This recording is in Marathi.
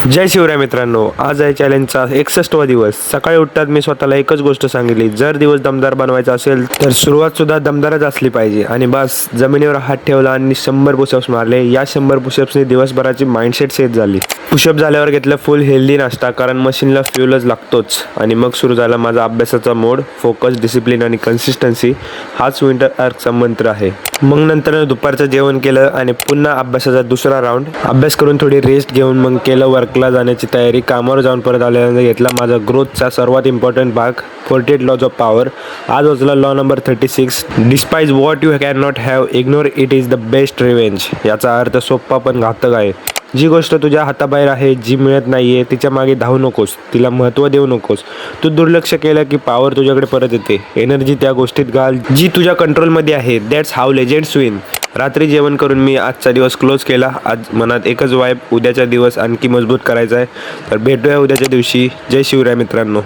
जय शिवराय मित्रांनो, आज आहे चॅलेंजचा 61वा दिवस। सकाळी उठतात मी स्वतःला एकच गोष्ट सांगितली, जर दिवस दमदार बनवायचा असेल तर सुरुवात सुद्धा दमदारच असली पाहिजे। आणि बस जमिनीवर हात ठेवला आणि 100 पुशअप्स मारले। या 100 पुशअप्सने दिवसभराची माइंडसेट सेट झाली। पुशअप झाल्यावर घेतलं फुल हेल्दी नाश्ता, कारण मशीनला फ्यूलच लागतोच। आणि मग सुरू झाला माझा अभ्यासाचा मोड। फोकस, डिसिप्लिन आणि कन्सिस्टन्सी हाच विंटर आर्कचा मंत्र आहे। मग नंतर दुपारचं जेवण केलं आणि पुन्हा अभ्यासाचा दुसरा राऊंड। अभ्यास करून थोडी रेस्ट घेऊन मग केलं वर्कला जाण्याची तयारी। कामावर जाऊन परत आल्यानंतर घेतला माझा ग्रोथचा सर्वात इम्पॉर्टंट भाग, 48 लॉज ऑफ पॉवर। आज वाचला law number 36, despise what you can not have, ignore it is the best revenge. याचा अर्थ सोपा पण घातक आहे। जी गोष्ट तुझ्या हाताबाहेर आहे, जी मिळत नाहीये, तिच्या मागे धावू नकोस, तिला महत्त्व देऊ नकोस। तू दुर्लक्ष केलं की पॉवर तुझ्याकडे परत येते। एनर्जी त्या गोष्टीत घाल जी तुझ्या कंट्रोलमध्ये आहे। That's how legends win. रात्री जेवण करून मी आजचा दिवस क्लोज केला। आज मनात एकच वाईब, उद्याचा दिवस आणखी मजबूत करायचा आहे। तर भेटूया उद्याच्या दिवशी। जय शिवराय मित्रांनो।